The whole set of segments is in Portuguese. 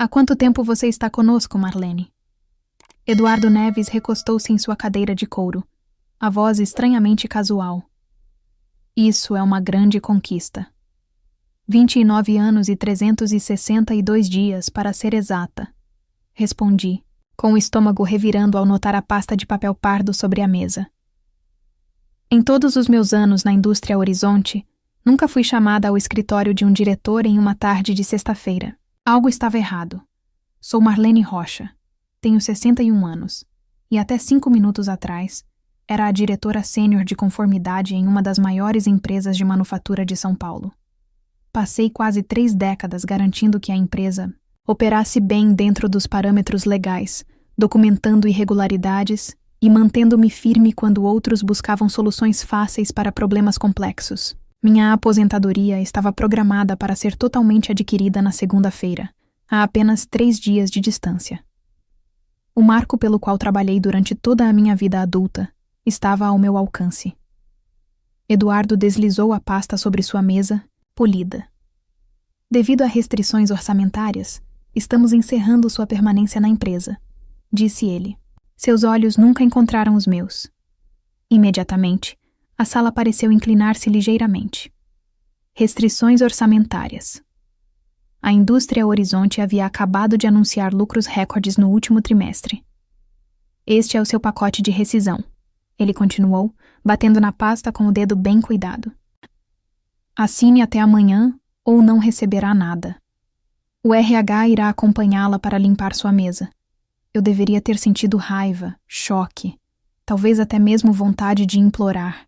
Há quanto tempo você está conosco, Marlene? Eduardo Neves recostou-se em sua cadeira de couro, a voz estranhamente casual. Isso é uma grande conquista. 29 anos e 362 dias, para ser exata. Respondi, com o estômago revirando ao notar a pasta de papel pardo sobre a mesa. Em todos os meus anos na indústria Horizonte, nunca fui chamada ao escritório de um diretor em uma tarde de sexta-feira. Algo estava errado. Sou Marlene Rocha. Tenho 61 anos. E até 5 minutos atrás, era a diretora sênior de conformidade em uma das maiores empresas de manufatura de São Paulo. Passei quase 3 décadas garantindo que a empresa operasse bem dentro dos parâmetros legais, documentando irregularidades e mantendo-me firme quando outros buscavam soluções fáceis para problemas complexos. Minha aposentadoria estava programada para ser totalmente adquirida na segunda-feira, a apenas 3 dias de distância. O marco pelo qual trabalhei durante toda a minha vida adulta estava ao meu alcance. Eduardo deslizou a pasta sobre sua mesa, polida. Devido a restrições orçamentárias, estamos encerrando sua permanência na empresa, disse ele. Seus olhos nunca encontraram os meus. Imediatamente, a sala pareceu inclinar-se ligeiramente. Restrições orçamentárias. A indústria Horizonte havia acabado de anunciar lucros recordes no último trimestre. Este é o seu pacote de rescisão, ele continuou, batendo na pasta com o dedo bem cuidado. Assine até amanhã ou não receberá nada. O RH irá acompanhá-la para limpar sua mesa. Eu deveria ter sentido raiva, choque, talvez até mesmo vontade de implorar.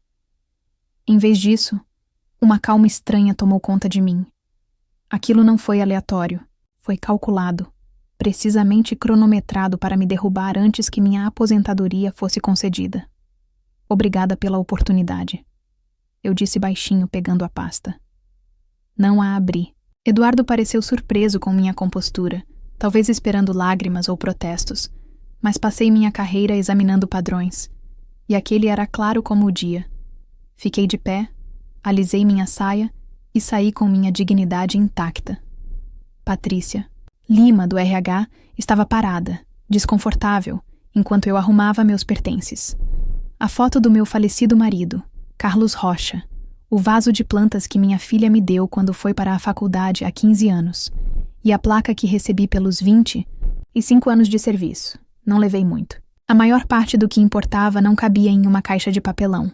Em vez disso, uma calma estranha tomou conta de mim. Aquilo não foi aleatório, foi calculado, precisamente cronometrado para me derrubar antes que minha aposentadoria fosse concedida. Obrigada pela oportunidade. Eu disse baixinho, pegando a pasta. Não a abri. Eduardo pareceu surpreso com minha compostura, talvez esperando lágrimas ou protestos, mas passei minha carreira examinando padrões, e aquele era claro como o dia. Fiquei de pé, alisei minha saia e saí com minha dignidade intacta. Patrícia, Lima, do RH, estava parada, desconfortável, enquanto eu arrumava meus pertences. A foto do meu falecido marido, Carlos Rocha, o vaso de plantas que minha filha me deu quando foi para a faculdade há 15 anos, e a placa que recebi pelos 25 anos de serviço. Não levei muito. A maior parte do que importava não cabia em uma caixa de papelão.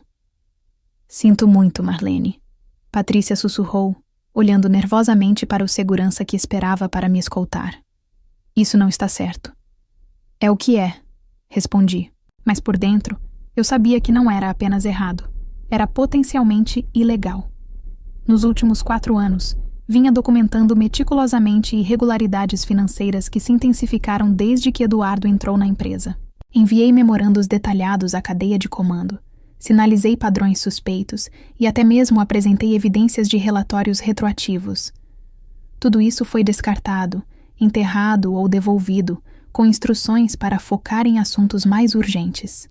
Sinto muito, Marlene. Patrícia sussurrou, olhando nervosamente para o segurança que esperava para me escoltar. Isso não está certo. É o que é, respondi, mas por dentro eu sabia que não era apenas errado, era potencialmente ilegal. Nos últimos 4 anos, vinha documentando meticulosamente irregularidades financeiras que se intensificaram desde que Eduardo entrou na empresa. Enviei memorandos detalhados à cadeia de comando, sinalizei padrões suspeitos e até mesmo apresentei evidências de relatórios retroativos. Tudo isso foi descartado, enterrado ou devolvido, com instruções para focar em assuntos mais urgentes.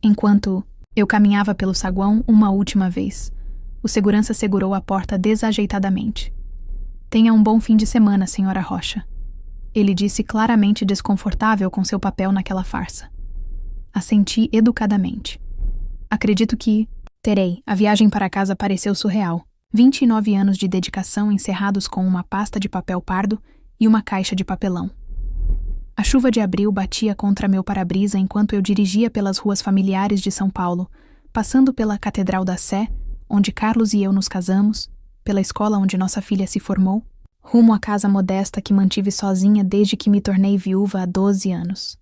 Enquanto eu caminhava pelo saguão uma última vez, o segurança segurou a porta desajeitadamente. Tenha um bom fim de semana, senhora Rocha. Ele disse claramente desconfortável com seu papel naquela farsa. Assenti educadamente. Acredito que terei. A viagem para casa pareceu surreal. 29 anos de dedicação encerrados com uma pasta de papel pardo e uma caixa de papelão. A chuva de abril batia contra meu para-brisa enquanto eu dirigia pelas ruas familiares de São Paulo, passando pela Catedral da Sé, onde Carlos e eu nos casamos, pela escola onde nossa filha se formou, rumo à casa modesta que mantive sozinha desde que me tornei viúva há 12 anos.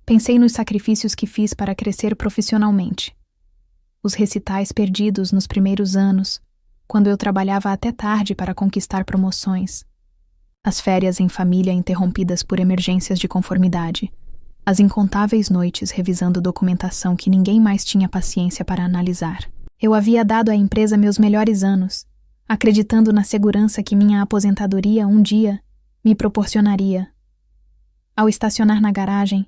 Pensei nos sacrifícios que fiz para crescer profissionalmente. Os recitais perdidos nos primeiros anos, quando eu trabalhava até tarde para conquistar promoções. As férias em família interrompidas por emergências de conformidade. As incontáveis noites revisando documentação que ninguém mais tinha paciência para analisar. Eu havia dado à empresa meus melhores anos, acreditando na segurança que minha aposentadoria um dia me proporcionaria. Ao estacionar na garagem,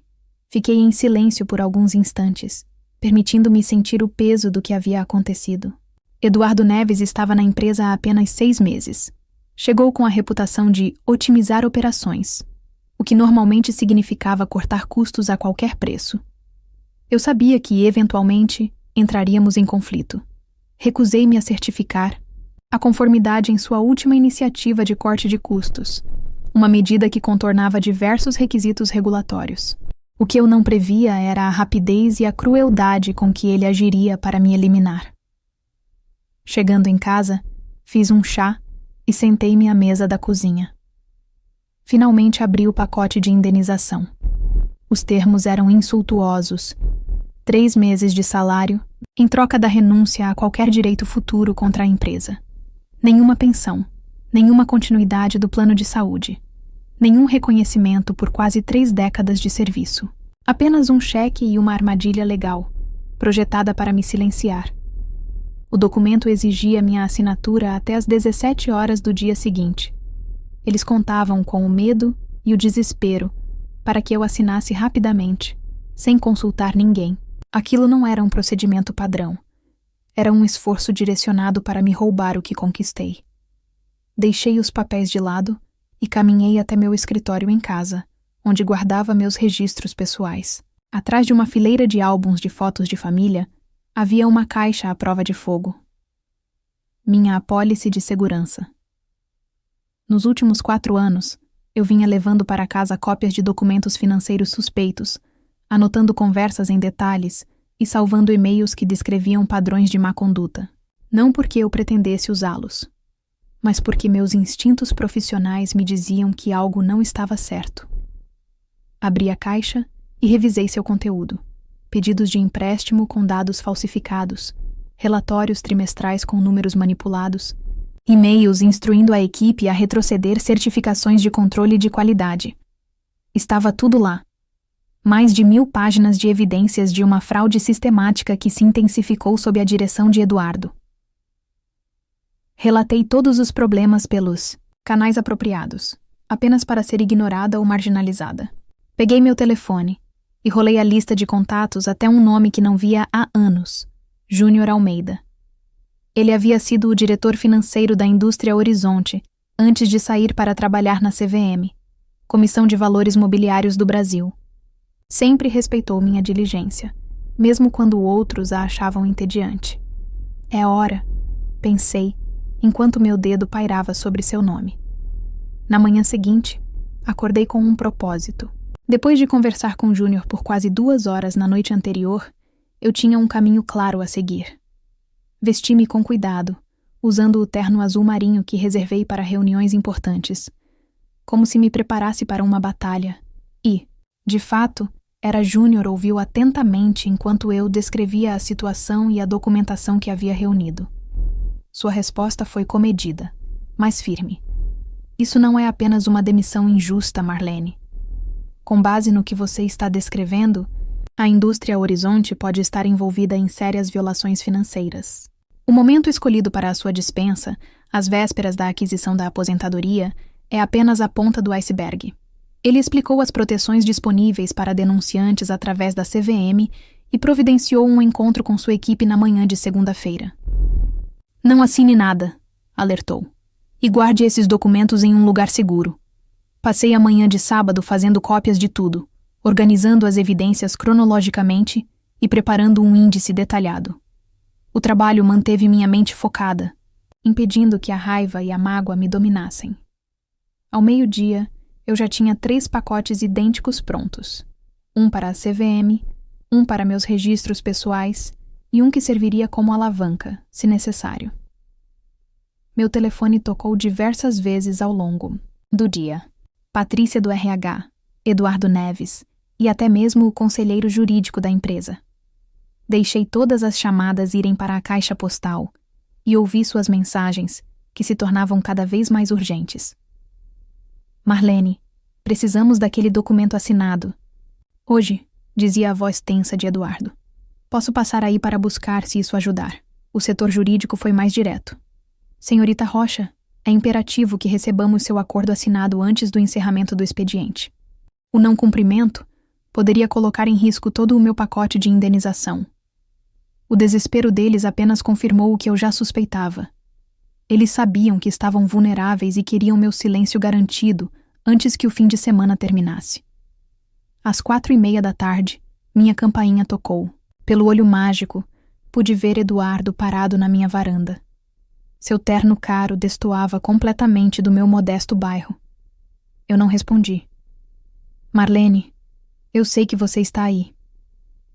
fiquei em silêncio por alguns instantes, permitindo-me sentir o peso do que havia acontecido. Eduardo Neves estava na empresa há apenas 6 meses. Chegou com a reputação de otimizar operações, o que normalmente significava cortar custos a qualquer preço. Eu sabia que, eventualmente, entraríamos em conflito. Recusei-me a certificar a conformidade em sua última iniciativa de corte de custos, uma medida que contornava diversos requisitos regulatórios. O que eu não previa era a rapidez e a crueldade com que ele agiria para me eliminar. Chegando em casa, fiz um chá e sentei-me à mesa da cozinha. Finalmente abri o pacote de indenização. Os termos eram insultuosos. 3 meses de salário, em troca da renúncia a qualquer direito futuro contra a empresa. Nenhuma pensão, nenhuma continuidade do plano de saúde, nenhum reconhecimento por quase 3 décadas de serviço. Apenas um cheque e uma armadilha legal, projetada para me silenciar. O documento exigia minha assinatura até às 17 horas do dia seguinte. Eles contavam com o medo e o desespero para que eu assinasse rapidamente, sem consultar ninguém. Aquilo não era um procedimento padrão. Era um esforço direcionado para me roubar o que conquistei. Deixei os papéis de lado e caminhei até meu escritório em casa, onde guardava meus registros pessoais. Atrás de uma fileira de álbuns de fotos de família, havia uma caixa à prova de fogo. Minha apólice de segurança. Nos últimos 4 anos, eu vinha levando para casa cópias de documentos financeiros suspeitos, anotando conversas em detalhes e salvando e-mails que descreviam padrões de má conduta. Não porque eu pretendesse usá-los, mas porque meus instintos profissionais me diziam que algo não estava certo. Abri a caixa e revisei seu conteúdo. Pedidos de empréstimo com dados falsificados, relatórios trimestrais com números manipulados, e-mails instruindo a equipe a retroceder certificações de controle de qualidade. Estava tudo lá. Mais de 1000 páginas de evidências de uma fraude sistemática que se intensificou sob a direção de Eduardo. Relatei todos os problemas pelos canais apropriados, apenas para ser ignorada ou marginalizada. Peguei meu telefone e rolei a lista de contatos até um nome que não via há anos, Júnior Almeida. Ele havia sido o diretor financeiro da Indústria Horizonte antes de sair para trabalhar na CVM, Comissão de Valores Mobiliários do Brasil. Sempre respeitou minha diligência, mesmo quando outros a achavam entediante. É hora, pensei, enquanto meu dedo pairava sobre seu nome. Na manhã seguinte, acordei com um propósito. Depois de conversar com Júnior por quase 2 horas na noite anterior, eu tinha um caminho claro a seguir. Vesti-me com cuidado, usando o terno azul marinho que reservei para reuniões importantes, como se me preparasse para uma batalha. E, de fato, Júnior ouviu atentamente enquanto eu descrevia a situação e a documentação que havia reunido. Sua resposta foi comedida, mas firme. Isso não é apenas uma demissão injusta, Marlene. Com base no que você está descrevendo, a Indústria Horizonte pode estar envolvida em sérias violações financeiras. O momento escolhido para a sua dispensa, às vésperas da aquisição da aposentadoria, é apenas a ponta do iceberg. Ele explicou as proteções disponíveis para denunciantes através da CVM e providenciou um encontro com sua equipe na manhã de segunda-feira. Não assine nada, alertou, e guarde esses documentos em um lugar seguro. Passei a manhã de sábado fazendo cópias de tudo, organizando as evidências cronologicamente e preparando um índice detalhado. O trabalho manteve minha mente focada, impedindo que a raiva e a mágoa me dominassem. Ao meio-dia, eu já tinha 3 pacotes idênticos prontos. Um para a CVM, um para meus registros pessoais e um que serviria como alavanca, se necessário. Meu telefone tocou diversas vezes ao longo do dia. Patrícia do RH, Eduardo Neves e até mesmo o conselheiro jurídico da empresa. Deixei todas as chamadas irem para a caixa postal e ouvi suas mensagens, que se tornavam cada vez mais urgentes. Marlene, precisamos daquele documento assinado. Hoje, dizia a voz tensa de Eduardo. Posso passar aí para buscar se isso ajudar. O setor jurídico foi mais direto. Senhorita Rocha, é imperativo que recebamos seu acordo assinado antes do encerramento do expediente. O não cumprimento poderia colocar em risco todo o meu pacote de indenização. O desespero deles apenas confirmou o que eu já suspeitava. Eles sabiam que estavam vulneráveis e queriam meu silêncio garantido antes que o fim de semana terminasse. Às 4:30 da tarde, minha campainha tocou. Pelo olho mágico, pude ver Eduardo parado na minha varanda. Seu terno caro destoava completamente do meu modesto bairro. Eu não respondi. Marlene, eu sei que você está aí.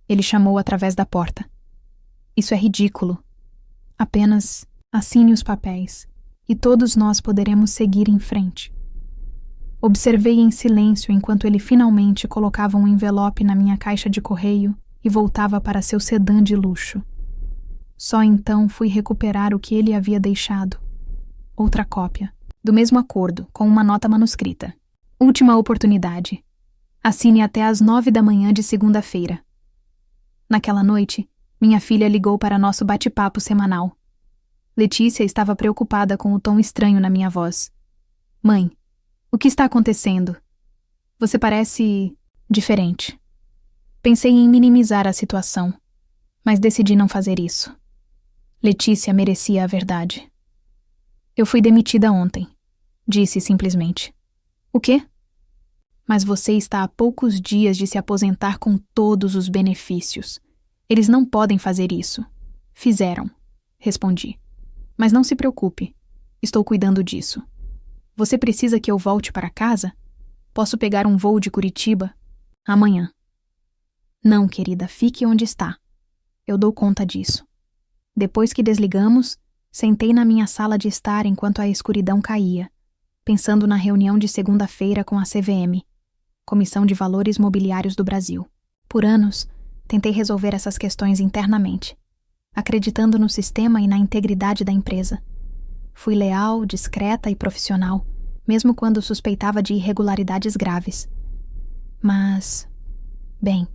Ele chamou através da porta. Isso é ridículo. Apenas assine os papéis e todos nós poderemos seguir em frente. Observei em silêncio enquanto ele finalmente colocava um envelope na minha caixa de correio e voltava para seu sedã de luxo. Só então fui recuperar o que ele havia deixado. Outra cópia, do mesmo acordo, com uma nota manuscrita. Última oportunidade. Assine até às 9 da manhã de segunda-feira. Naquela noite, minha filha ligou para nosso bate-papo semanal. Letícia estava preocupada com o tom estranho na minha voz. Mãe, o que está acontecendo? Você parece diferente. Pensei em minimizar a situação, mas decidi não fazer isso. Letícia merecia a verdade. Eu fui demitida ontem, disse simplesmente. O quê? Mas você está há poucos dias de se aposentar com todos os benefícios. Eles não podem fazer isso. Fizeram, respondi. Mas não se preocupe, estou cuidando disso. Você precisa que eu volte para casa? Posso pegar um voo de Curitiba? Amanhã. Não, querida, fique onde está. Eu dou conta disso. Depois que desligamos, sentei na minha sala de estar enquanto a escuridão caía, pensando na reunião de segunda-feira com a CVM, Comissão de Valores Mobiliários do Brasil. Por anos, tentei resolver essas questões internamente, acreditando no sistema e na integridade da empresa. Fui leal, discreta e profissional, mesmo quando suspeitava de irregularidades graves. Mas, bem,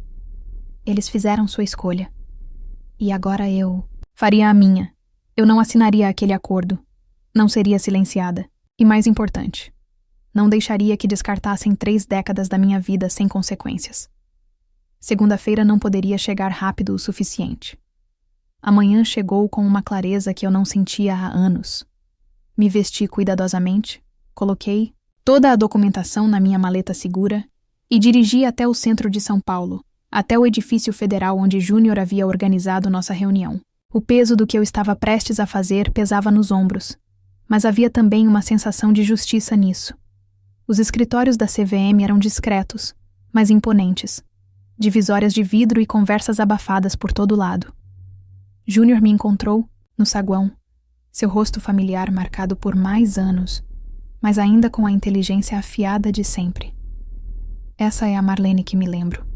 eles fizeram sua escolha. E agora eu faria a minha. Eu não assinaria aquele acordo. Não seria silenciada. E mais importante, não deixaria que descartassem 3 décadas da minha vida sem consequências. Segunda-feira não poderia chegar rápido o suficiente. Amanhã chegou com uma clareza que eu não sentia há anos. Me vesti cuidadosamente, coloquei toda a documentação na minha maleta segura e dirigi até o centro de São Paulo, até o edifício federal onde Júnior havia organizado nossa reunião. O peso do que eu estava prestes a fazer pesava nos ombros, mas havia também uma sensação de justiça nisso. Os escritórios da CVM eram discretos, mas imponentes. Divisórias de vidro e conversas abafadas por todo lado. Júnior me encontrou no saguão, seu rosto familiar marcado por mais anos, mas ainda com a inteligência afiada de sempre. Essa é a Marlene que me lembro.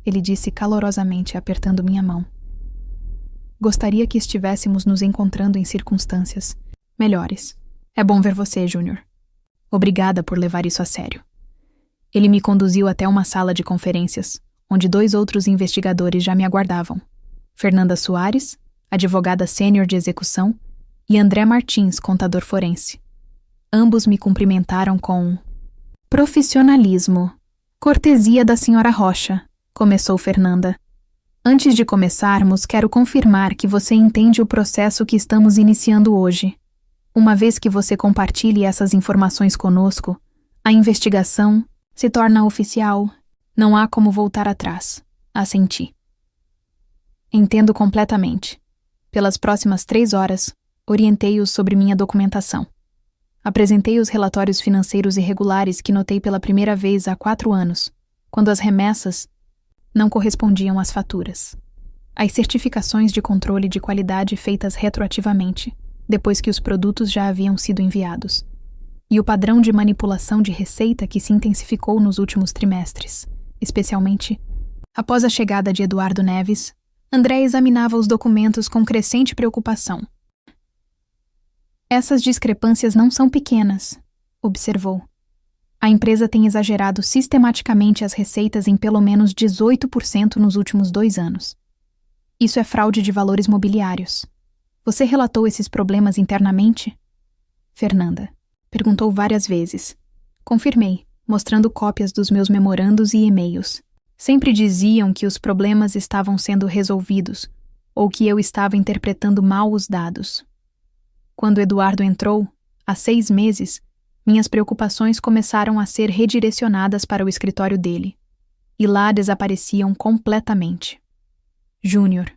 Ele disse calorosamente, apertando minha mão. Gostaria que estivéssemos nos encontrando em circunstâncias melhores. É bom ver você, Júnior. Obrigada por levar isso a sério. Ele me conduziu até uma sala de conferências, onde 2 outros investigadores já me aguardavam. Fernanda Soares, advogada sênior de execução, e André Martins, contador forense. Ambos me cumprimentaram com profissionalismo. Cortesia da senhora Rocha, começou Fernanda. Antes de começarmos, quero confirmar que você entende o processo que estamos iniciando hoje. Uma vez que você compartilhe essas informações conosco, a investigação se torna oficial. Não há como voltar atrás. Assenti. Entendo completamente. Pelas próximas 3 horas, orientei-os sobre minha documentação. Apresentei os relatórios financeiros irregulares que notei pela primeira vez há 4 anos, quando as remessas não correspondiam às faturas. As certificações de controle de qualidade feitas retroativamente, depois que os produtos já haviam sido enviados. E o padrão de manipulação de receita que se intensificou nos últimos trimestres, especialmente após a chegada de Eduardo Neves. André examinava os documentos com crescente preocupação. Essas discrepâncias não são pequenas, observou. A empresa tem exagerado sistematicamente as receitas em pelo menos 18% nos últimos 2 anos. Isso é fraude de valores mobiliários. Você relatou esses problemas internamente? Fernanda perguntou várias vezes. Confirmei, mostrando cópias dos meus memorandos e e-mails. Sempre diziam que os problemas estavam sendo resolvidos, ou que eu estava interpretando mal os dados. Quando Eduardo entrou, há 6 meses, minhas preocupações começaram a ser redirecionadas para o escritório dele, e lá desapareciam completamente. Júnior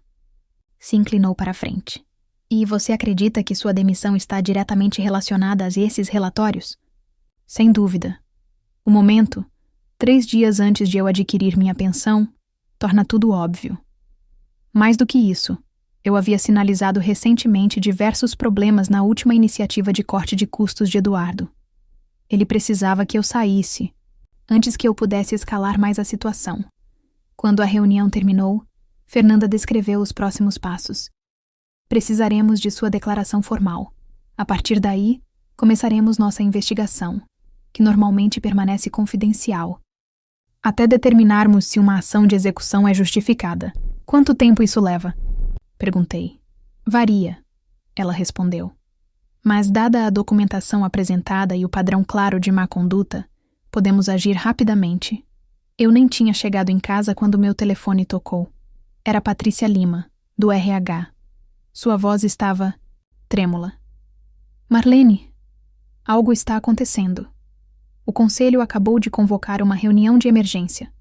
se inclinou para a frente. E você acredita que sua demissão está diretamente relacionada a esses relatórios? Sem dúvida. O momento, 3 dias antes de eu adquirir minha pensão, torna tudo óbvio. Mais do que isso, eu havia sinalizado recentemente diversos problemas na última iniciativa de corte de custos de Eduardo. Ele precisava que eu saísse, antes que eu pudesse escalar mais a situação. Quando a reunião terminou, Fernanda descreveu os próximos passos. Precisaremos de sua declaração formal. A partir daí, começaremos nossa investigação, que normalmente permanece confidencial, até determinarmos se uma ação de execução é justificada. Quanto tempo isso leva? Perguntei. Varia, ela respondeu. Mas, dada a documentação apresentada e o padrão claro de má conduta, podemos agir rapidamente. Eu nem tinha chegado em casa quando meu telefone tocou. Era Patrícia Lima, do RH. Sua voz estava trêmula. Marlene, algo está acontecendo. O conselho acabou de convocar uma reunião de emergência.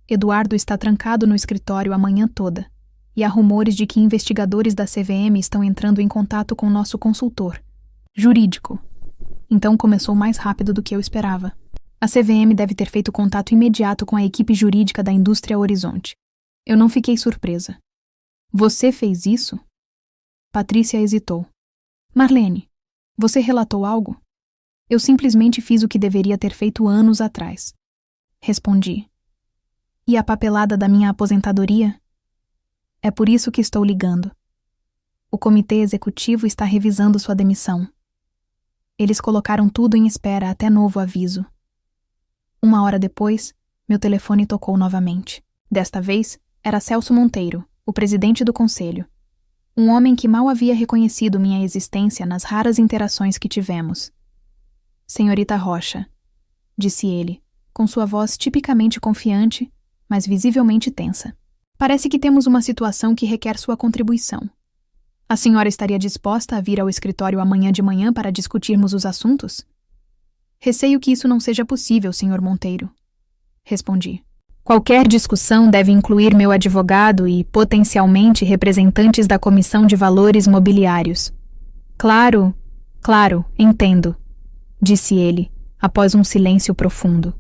Eduardo está trancado no escritório a manhã toda, e há rumores de que investigadores da CVM estão entrando em contato com nosso consultor jurídico. Então começou mais rápido do que eu esperava. A CVM deve ter feito contato imediato com a equipe jurídica da Indústria Horizonte. Eu não fiquei surpresa. Você fez isso? Patrícia hesitou. Marlene, você relatou algo? Eu simplesmente fiz o que deveria ter feito anos atrás. Respondi. E a papelada da minha aposentadoria? É por isso que estou ligando. O comitê executivo está revisando sua demissão. Eles colocaram tudo em espera até novo aviso. 1 hora depois, meu telefone tocou novamente. Desta vez, era Celso Monteiro, o presidente do conselho. Um homem que mal havia reconhecido minha existência nas raras interações que tivemos. Senhorita Rocha, disse ele, com sua voz tipicamente confiante, mas visivelmente tensa. Parece que temos uma situação que requer sua contribuição. A senhora estaria disposta a vir ao escritório amanhã de manhã para discutirmos os assuntos? Receio que isso não seja possível, senhor Monteiro. Respondi. Qualquer discussão deve incluir meu advogado e, potencialmente, representantes da Comissão de Valores Mobiliários. Claro, entendo, disse ele, após um silêncio profundo.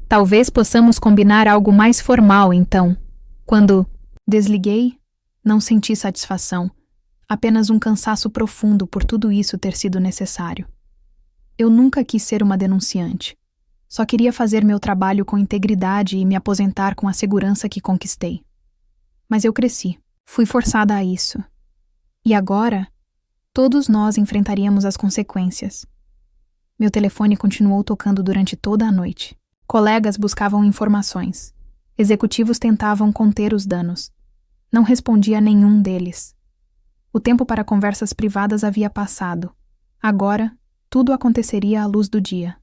Talvez possamos combinar algo mais formal, então. Quando desliguei, não senti satisfação, apenas um cansaço profundo por tudo isso ter sido necessário. Eu nunca quis ser uma denunciante. Só queria fazer meu trabalho com integridade e me aposentar com a segurança que conquistei. Mas eu cresci. Fui forçada a isso. E agora, todos nós enfrentaríamos as consequências. Meu telefone continuou tocando durante toda a noite. Colegas buscavam informações. Executivos tentavam conter os danos. Não respondi a nenhum deles. O tempo para conversas privadas havia passado. Agora, tudo aconteceria à luz do dia.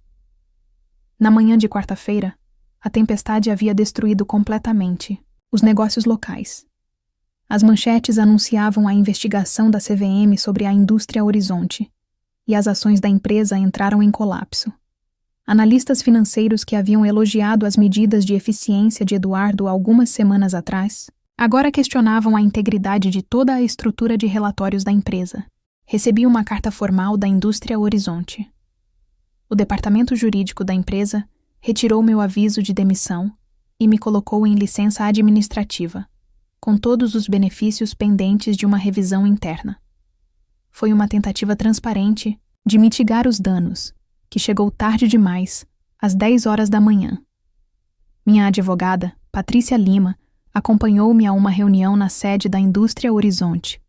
Na manhã de quarta-feira, a tempestade havia destruído completamente os negócios locais. As manchetes anunciavam a investigação da CVM sobre a Indústria Horizonte, e as ações da empresa entraram em colapso. Analistas financeiros que haviam elogiado as medidas de eficiência de Eduardo algumas semanas atrás, agora questionavam a integridade de toda a estrutura de relatórios da empresa. Recebi uma carta formal da Indústria Horizonte. O departamento jurídico da empresa retirou meu aviso de demissão e me colocou em licença administrativa, com todos os benefícios pendentes de uma revisão interna. Foi uma tentativa transparente de mitigar os danos, que chegou tarde demais, às 10 horas da manhã. Minha advogada, Patrícia Lima, acompanhou-me a uma reunião na sede da Indústria Horizonte.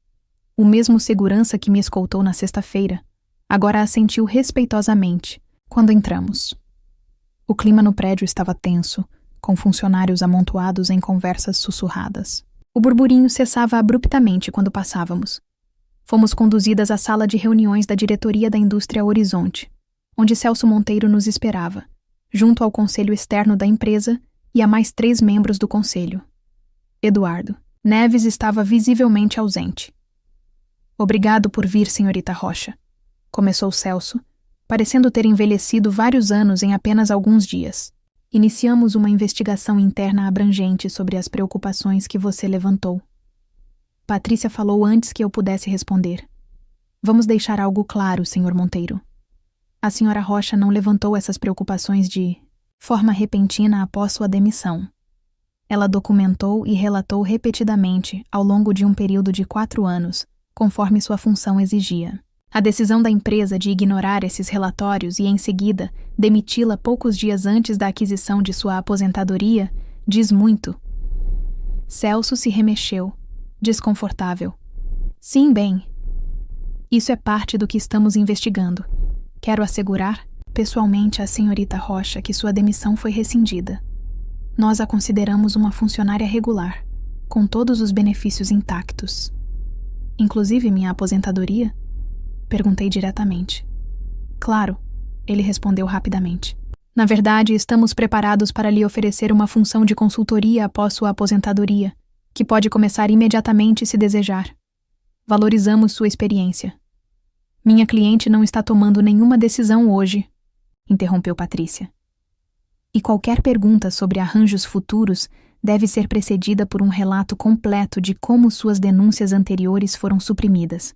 O mesmo segurança que me escoltou na sexta-feira, agora assentiu respeitosamente quando entramos. O clima no prédio estava tenso, com funcionários amontoados em conversas sussurradas. O burburinho cessava abruptamente quando passávamos. Fomos conduzidas à sala de reuniões da diretoria da Indústria Horizonte, onde Celso Monteiro nos esperava, junto ao conselho externo da empresa e a mais 3 membros do conselho. Eduardo. Neves estava visivelmente ausente. Obrigado por vir, senhorita Rocha, começou Celso, parecendo ter envelhecido vários anos em apenas alguns dias. Iniciamos uma investigação interna abrangente sobre as preocupações que você levantou. Patrícia falou antes que eu pudesse responder. Vamos deixar algo claro, senhor Monteiro. A senhora Rocha não levantou essas preocupações de forma repentina após sua demissão. Ela documentou e relatou repetidamente, ao longo de um período de 4 anos, conforme sua função exigia. A decisão da empresa de ignorar esses relatórios e, em seguida, demiti-la poucos dias antes da aquisição de sua aposentadoria diz muito. Celso se remexeu, desconfortável. Sim, bem. Isso é parte do que estamos investigando. Quero assegurar, pessoalmente, à senhorita Rocha que sua demissão foi rescindida. Nós a consideramos uma funcionária regular, com todos os benefícios intactos. Inclusive minha aposentadoria? Perguntei diretamente. Claro, ele respondeu rapidamente. Na verdade, estamos preparados para lhe oferecer uma função de consultoria após sua aposentadoria, que pode começar imediatamente se desejar. Valorizamos sua experiência. Minha cliente não está tomando nenhuma decisão hoje, interrompeu Patrícia. E qualquer pergunta sobre arranjos futuros deve ser precedida por um relato completo de como suas denúncias anteriores foram suprimidas.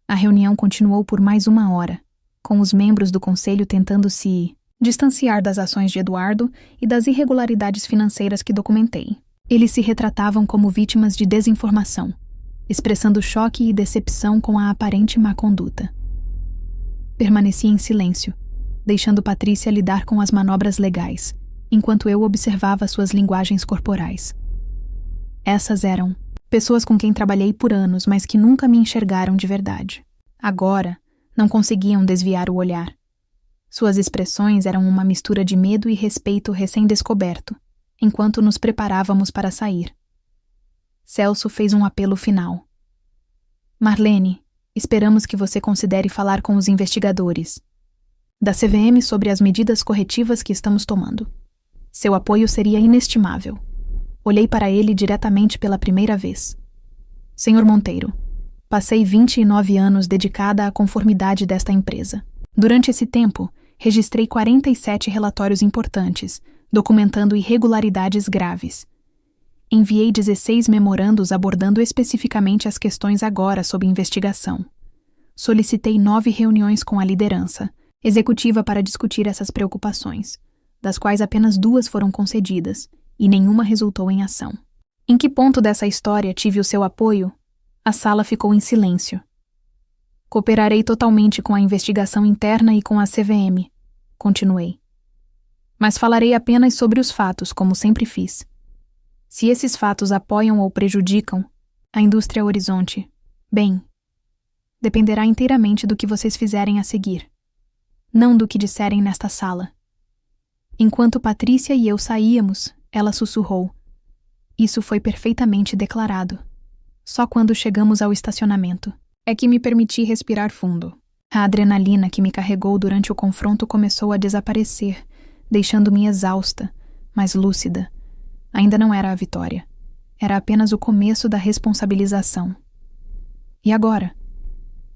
A reunião continuou por mais 1 hora, com os membros do conselho tentando se distanciar das ações de Eduardo e das irregularidades financeiras que documentei. Eles se retratavam como vítimas de desinformação, expressando choque e decepção com a aparente má conduta. Permaneci em silêncio, deixando Patrícia lidar com as manobras legais, enquanto eu observava suas linguagens corporais. Essas eram pessoas com quem trabalhei por anos, mas que nunca me enxergaram de verdade. Agora, não conseguiam desviar o olhar. Suas expressões eram uma mistura de medo e respeito recém-descoberto, enquanto nos preparávamos para sair. Celso fez um apelo final. Marlene, esperamos que você considere falar com os investigadores da CVM sobre as medidas corretivas que estamos tomando. Seu apoio seria inestimável. Olhei para ele diretamente pela primeira vez. Senhor Monteiro, passei 29 anos dedicada à conformidade desta empresa. Durante esse tempo, registrei 47 relatórios importantes, documentando irregularidades graves. Enviei 16 memorandos abordando especificamente as questões agora sob investigação. Solicitei 9 reuniões com a liderança executiva para discutir essas preocupações, das quais apenas 2 foram concedidas, e nenhuma resultou em ação. Em que ponto dessa história tive o seu apoio? A sala ficou em silêncio. Cooperarei totalmente com a investigação interna e com a CVM, continuei. Mas falarei apenas sobre os fatos, como sempre fiz. Se esses fatos apoiam ou prejudicam a indústria Horizonte, bem, dependerá inteiramente do que vocês fizerem a seguir, não do que disserem nesta sala. Enquanto Patrícia e eu saíamos, ela sussurrou. Isso foi perfeitamente declarado. Só quando chegamos ao estacionamento é que me permiti respirar fundo. A adrenalina que me carregou durante o confronto começou a desaparecer, deixando-me exausta, mas lúcida. Ainda não era a vitória. Era apenas o começo da responsabilização. E agora?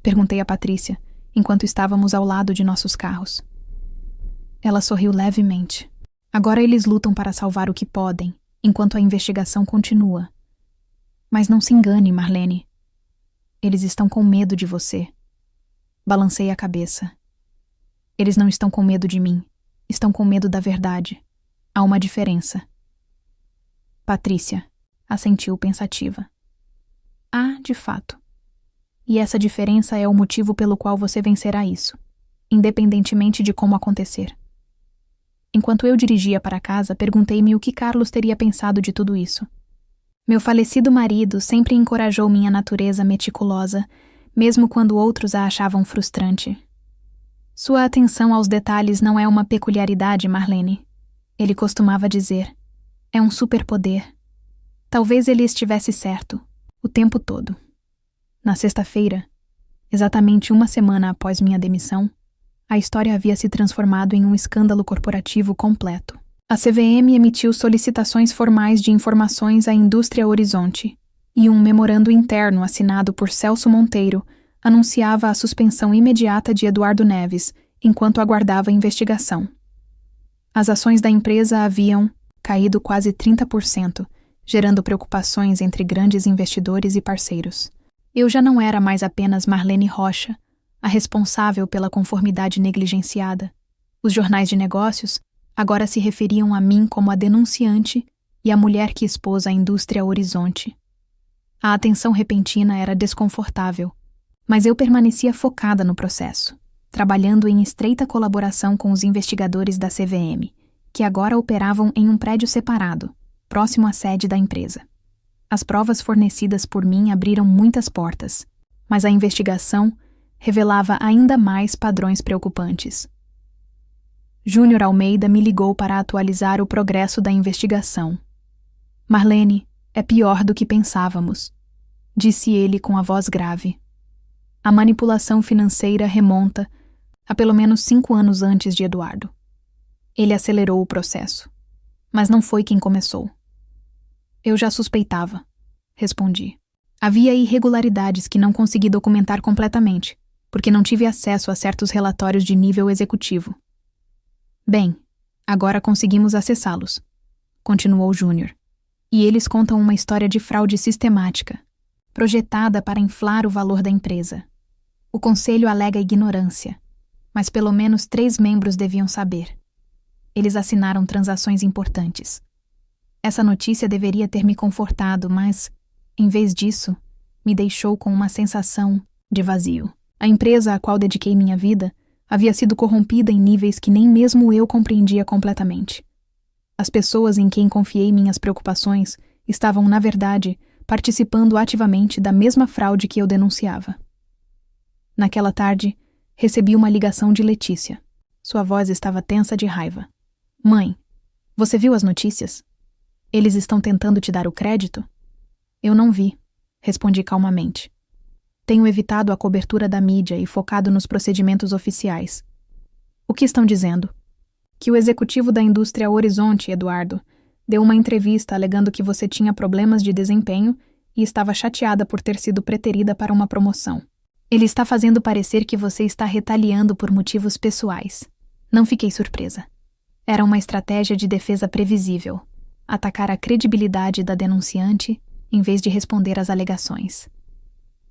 Perguntei a Patrícia, enquanto estávamos ao lado de nossos carros. Ela sorriu levemente. Agora eles lutam para salvar o que podem, enquanto a investigação continua. Mas não se engane, Marlene. Eles estão com medo de você. Balancei a cabeça. Eles não estão com medo de mim. Estão com medo da verdade. Há uma diferença. Patrícia, assentiu pensativa. Há, de fato. E essa diferença é o motivo pelo qual você vencerá isso, independentemente de como acontecer. Enquanto eu dirigia para casa, perguntei-me o que Carlos teria pensado de tudo isso. Meu falecido marido sempre encorajou minha natureza meticulosa, mesmo quando outros a achavam frustrante. Sua atenção aos detalhes não é uma peculiaridade, Marlene. Ele costumava dizer. É um superpoder. Talvez ele estivesse certo, o tempo todo. Na sexta-feira, exatamente 1 semana após minha demissão, a história havia se transformado em um escândalo corporativo completo. A CVM emitiu solicitações formais de informações à indústria Horizonte, e um memorando interno assinado por Celso Monteiro anunciava a suspensão imediata de Eduardo Neves enquanto aguardava a investigação. As ações da empresa haviam caído quase 30%, gerando preocupações entre grandes investidores e parceiros. Eu já não era mais apenas Marlene Rocha, a responsável pela conformidade negligenciada. Os jornais de negócios agora se referiam a mim como a denunciante e a mulher que expôs a indústria Horizonte. A atenção repentina era desconfortável, mas eu permanecia focada no processo, trabalhando em estreita colaboração com os investigadores da CVM, que agora operavam em um prédio separado, próximo à sede da empresa. As provas fornecidas por mim abriram muitas portas, mas a investigação revelava ainda mais padrões preocupantes. Júnior Almeida me ligou para atualizar o progresso da investigação. Marlene, é pior do que pensávamos, disse ele com a voz grave. A manipulação financeira remonta a pelo menos 5 anos antes de Eduardo. Ele acelerou o processo, mas não foi quem começou. Eu já suspeitava, respondi. Havia irregularidades que não consegui documentar completamente, porque não tive acesso a certos relatórios de nível executivo. Bem, agora conseguimos acessá-los, continuou Júnior. E eles contam uma história de fraude sistemática, projetada para inflar o valor da empresa. O conselho alega ignorância, mas pelo menos 3 membros deviam saber. Eles assinaram transações importantes. Essa notícia deveria ter me confortado, mas, em vez disso, me deixou com uma sensação de vazio. A empresa a qual dediquei minha vida havia sido corrompida em níveis que nem mesmo eu compreendia completamente. As pessoas em quem confiei minhas preocupações estavam, na verdade, participando ativamente da mesma fraude que eu denunciava. Naquela tarde, recebi uma ligação de Letícia. Sua voz estava tensa de raiva. Mãe, você viu as notícias? Eles estão tentando te dar o crédito? Eu não vi, respondi calmamente. Tenho evitado a cobertura da mídia e focado nos procedimentos oficiais. O que estão dizendo? Que o executivo da indústria Horizonte, Eduardo, deu uma entrevista alegando que você tinha problemas de desempenho e estava chateada por ter sido preterida para uma promoção. Ele está fazendo parecer que você está retaliando por motivos pessoais. Não fiquei surpresa. Era uma estratégia de defesa previsível, atacar a credibilidade da denunciante em vez de responder às alegações.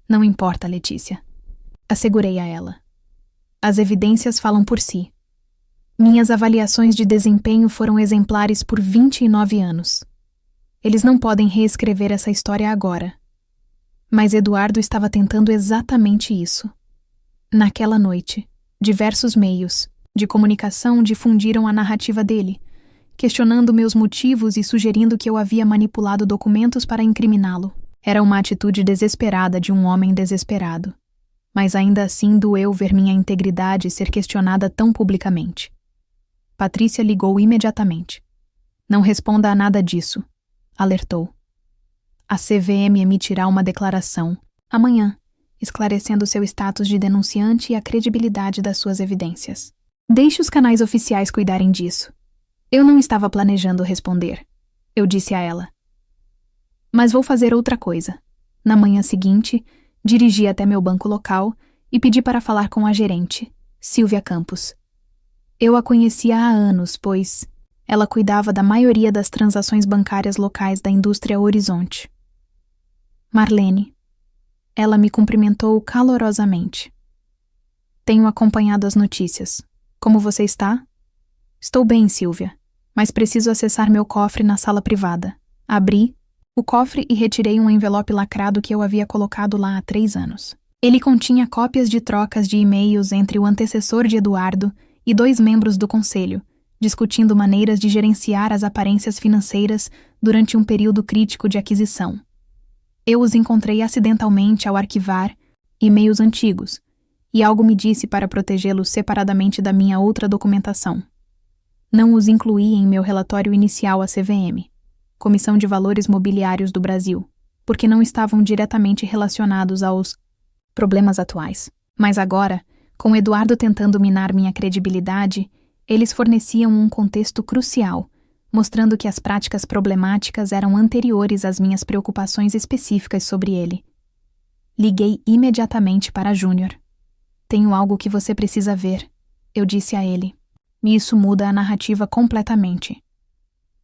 Não importa, Letícia. Assegurei a ela. As evidências falam por si. Minhas avaliações de desempenho foram exemplares por 29 anos. Eles não podem reescrever essa história agora. Mas Eduardo estava tentando exatamente isso. Naquela noite, diversos meios de comunicação difundiram a narrativa dele, questionando meus motivos e sugerindo que eu havia manipulado documentos para incriminá-lo. Era uma atitude desesperada de um homem desesperado. Mas ainda assim doeu ver minha integridade ser questionada tão publicamente. Patrícia ligou imediatamente. Não responda a nada disso, alertou. A CVM emitirá uma declaração, amanhã, esclarecendo seu status de denunciante e a credibilidade das suas evidências. Deixe os canais oficiais cuidarem disso. Eu não estava planejando responder, eu disse a ela. Mas vou fazer outra coisa. Na manhã seguinte, dirigi até meu banco local e pedi para falar com a gerente, Silvia Campos. Eu a conhecia há anos, pois ela cuidava da maioria das transações bancárias locais da indústria Horizonte. Marlene. Ela me cumprimentou calorosamente. Tenho acompanhado as notícias. Como você está? Estou bem, Silvia, mas preciso acessar meu cofre na sala privada. Abri o cofre e retirei um envelope lacrado que eu havia colocado lá há 3 anos. Ele continha cópias de trocas de e-mails entre o antecessor de Eduardo e 2 membros do conselho, discutindo maneiras de gerenciar as aparências financeiras durante um período crítico de aquisição. Eu os encontrei acidentalmente ao arquivar e-mails antigos, e algo me disse para protegê-los separadamente da minha outra documentação. Não os incluí em meu relatório inicial à CVM, Comissão de Valores Mobiliários do Brasil, porque não estavam diretamente relacionados aos problemas atuais. Mas agora, com Eduardo tentando minar minha credibilidade, eles forneciam um contexto crucial, mostrando que as práticas problemáticas eram anteriores às minhas preocupações específicas sobre ele. Liguei imediatamente para Júnior. Tenho algo que você precisa ver, eu disse a ele. E isso muda a narrativa completamente.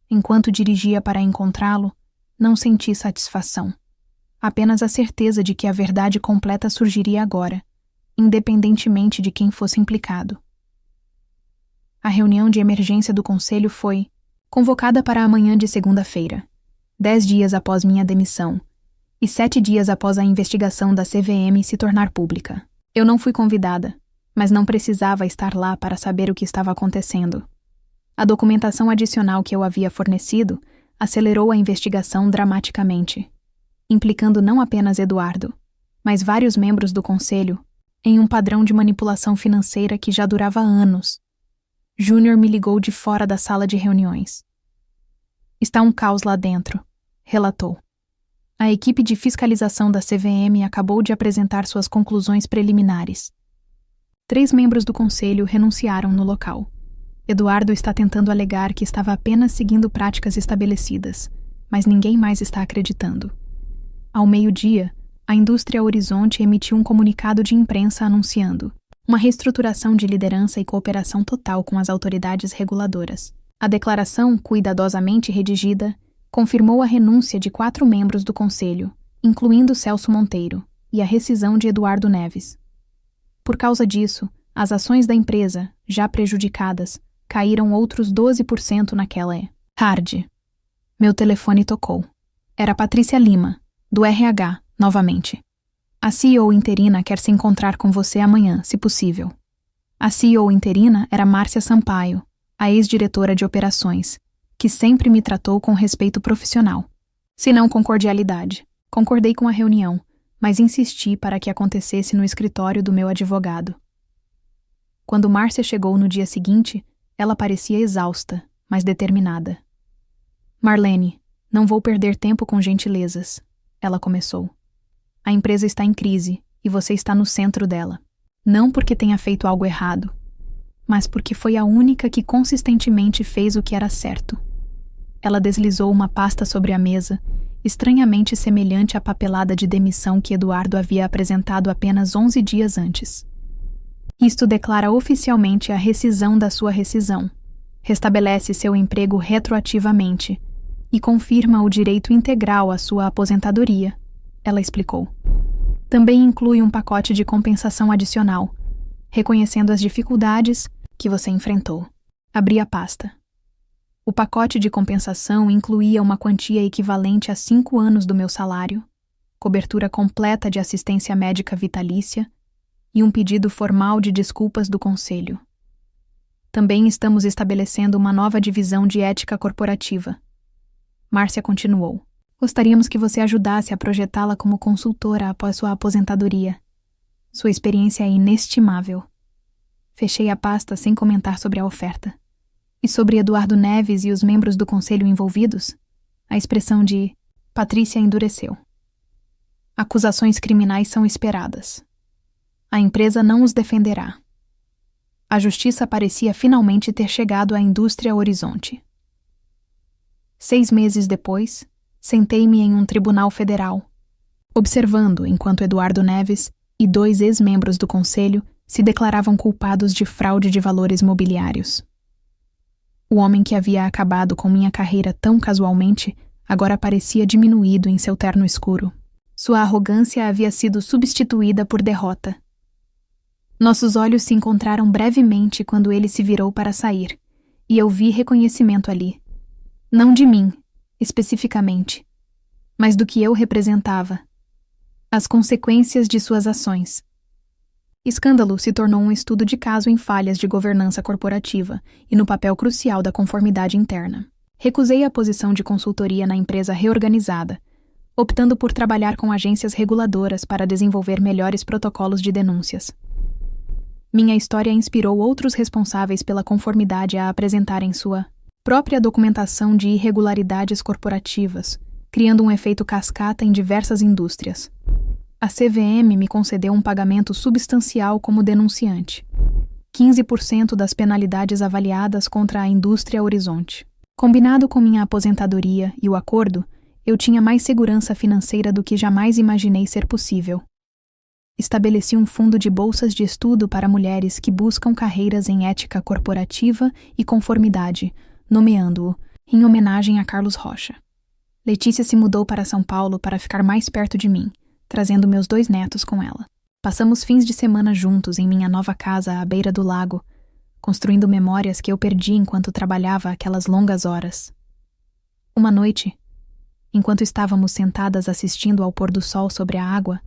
Enquanto dirigia para encontrá-lo, não senti satisfação. Apenas a certeza de que a verdade completa surgiria agora, independentemente de quem fosse implicado. A reunião de emergência do conselho foi convocada para a manhã de segunda-feira, 10 dias após minha demissão, e 7 dias após a investigação da CVM se tornar pública. Eu não fui convidada, mas não precisava estar lá para saber o que estava acontecendo. A documentação adicional que eu havia fornecido acelerou a investigação dramaticamente, implicando não apenas Eduardo, mas vários membros do conselho, em um padrão de manipulação financeira que já durava anos. Júnior me ligou de fora da sala de reuniões. Está um caos lá dentro, relatou. A equipe de fiscalização da CVM acabou de apresentar suas conclusões preliminares. 3 membros do conselho renunciaram no local. Eduardo está tentando alegar que estava apenas seguindo práticas estabelecidas, mas ninguém mais está acreditando. Ao meio-dia, a Indústria Horizonte emitiu um comunicado de imprensa anunciando uma reestruturação de liderança e cooperação total com as autoridades reguladoras. A declaração, cuidadosamente redigida, confirmou a renúncia de 4 membros do conselho, incluindo Celso Monteiro, e a rescisão de Eduardo Neves. Por causa disso, as ações da empresa, já prejudicadas, caíram outros 12% naquela tarde. Meu telefone tocou. Era Patrícia Lima, do RH, novamente. A CEO interina quer se encontrar com você amanhã, se possível. A CEO interina era Márcia Sampaio, a ex-diretora de operações, que sempre me tratou com respeito profissional, se não com cordialidade. Concordei com a reunião, mas insisti para que acontecesse no escritório do meu advogado. Quando Márcia chegou no dia seguinte, ela parecia exausta, mas determinada. Marlene, não vou perder tempo com gentilezas, ela começou. A empresa está em crise e você está no centro dela. Não porque tenha feito algo errado, mas porque foi a única que consistentemente fez o que era certo. Ela deslizou uma pasta sobre a mesa, estranhamente semelhante à papelada de demissão que Eduardo havia apresentado apenas 11 dias antes. Isto declara oficialmente a rescisão da sua rescisão, restabelece seu emprego retroativamente e confirma o direito integral à sua aposentadoria, ela explicou. Também inclui um pacote de compensação adicional, reconhecendo as dificuldades que você enfrentou. Abri a pasta. O pacote de compensação incluía uma quantia equivalente a 5 anos do meu salário, cobertura completa de assistência médica vitalícia e um pedido formal de desculpas do conselho. Também estamos estabelecendo uma nova divisão de ética corporativa. Márcia continuou. Gostaríamos que você ajudasse a projetá-la como consultora após sua aposentadoria. Sua experiência é inestimável. Fechei a pasta sem comentar sobre a oferta. E sobre Eduardo Neves e os membros do conselho envolvidos, a expressão de Patrícia endureceu. Acusações criminais são esperadas. A empresa não os defenderá. A justiça parecia finalmente ter chegado à Indústria Horizonte. 6 meses depois, sentei-me em um tribunal federal, observando enquanto Eduardo Neves e 2 ex-membros do conselho se declaravam culpados de fraude de valores mobiliários. O homem que havia acabado com minha carreira tão casualmente agora parecia diminuído em seu terno escuro. Sua arrogância havia sido substituída por derrota. Nossos olhos se encontraram brevemente quando ele se virou para sair, e eu vi reconhecimento ali. Não de mim, especificamente, mas do que eu representava. As consequências de suas ações. Escândalo se tornou um estudo de caso em falhas de governança corporativa e no papel crucial da conformidade interna. Recusei a posição de consultoria na empresa reorganizada, optando por trabalhar com agências reguladoras para desenvolver melhores protocolos de denúncias. Minha história inspirou outros responsáveis pela conformidade a apresentarem sua própria documentação de irregularidades corporativas, criando um efeito cascata em diversas indústrias. A CVM me concedeu um pagamento substancial como denunciante, 15% das penalidades avaliadas contra a Indústria Horizonte. Combinado com minha aposentadoria e o acordo, eu tinha mais segurança financeira do que jamais imaginei ser possível. Estabeleci um fundo de bolsas de estudo para mulheres que buscam carreiras em ética corporativa e conformidade, nomeando-o em homenagem a Carlos Rocha. Letícia se mudou para São Paulo para ficar mais perto de mim, trazendo meus 2 netos com ela. Passamos fins de semana juntos em minha nova casa à beira do lago, construindo memórias que eu perdi enquanto trabalhava aquelas longas horas. Uma noite, enquanto estávamos sentadas assistindo ao pôr do sol sobre a água,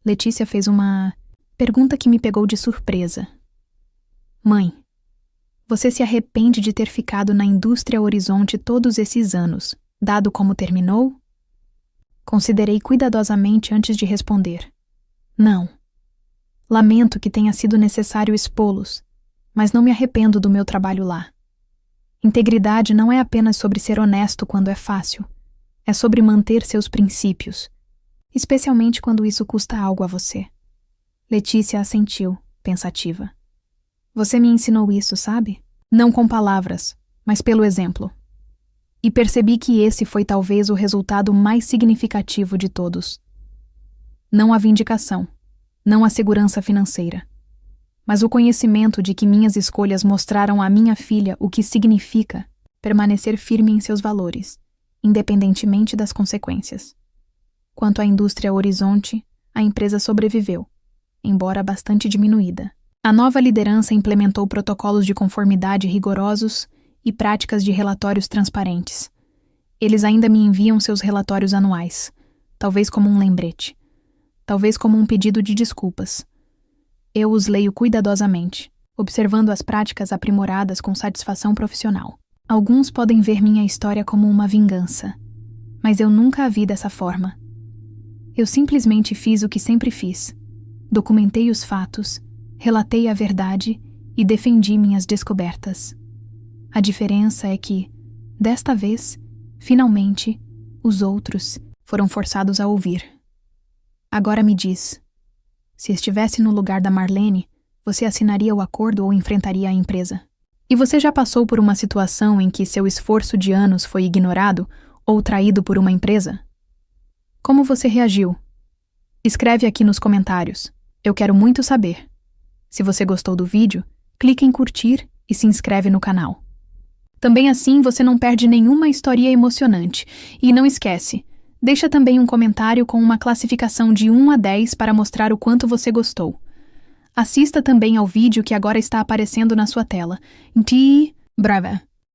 Letícia fez uma pergunta que me pegou de surpresa. Mãe, você se arrepende de ter ficado na indústria Horizonte todos esses anos, dado como terminou? Considerei cuidadosamente antes de responder. Não. Lamento que tenha sido necessário expô-los, mas não me arrependo do meu trabalho lá. Integridade não é apenas sobre ser honesto quando é fácil, é sobre manter seus princípios, especialmente quando isso custa algo a você. Letícia assentiu, pensativa. Você me ensinou isso, sabe? Não com palavras, mas pelo exemplo. E percebi que esse foi talvez o resultado mais significativo de todos. Não a vindicação, não a segurança financeira, mas o conhecimento de que minhas escolhas mostraram à minha filha o que significa permanecer firme em seus valores, independentemente das consequências. Quanto à indústria Horizonte, a empresa sobreviveu, embora bastante diminuída. A nova liderança implementou protocolos de conformidade rigorosos e práticas de relatórios transparentes. Eles ainda me enviam seus relatórios anuais, talvez como um lembrete, talvez como um pedido de desculpas. Eu os leio cuidadosamente, observando as práticas aprimoradas com satisfação profissional. Alguns podem ver minha história como uma vingança, mas eu nunca a vi dessa forma. Eu simplesmente fiz o que sempre fiz. Documentei os fatos, relatei a verdade e defendi minhas descobertas. A diferença é que, desta vez, finalmente, os outros foram forçados a ouvir. Agora me diz, se estivesse no lugar da Marlene, você assinaria o acordo ou enfrentaria a empresa? E você já passou por uma situação em que seu esforço de anos foi ignorado ou traído por uma empresa? Como você reagiu? Escreve aqui nos comentários. Eu quero muito saber. Se você gostou do vídeo, clique em curtir e se inscreve no canal. Também assim você não perde nenhuma história emocionante. E não esquece, deixa também um comentário com uma classificação de 1 a 10 para mostrar o quanto você gostou. Assista também ao vídeo que agora está aparecendo na sua tela. De brava.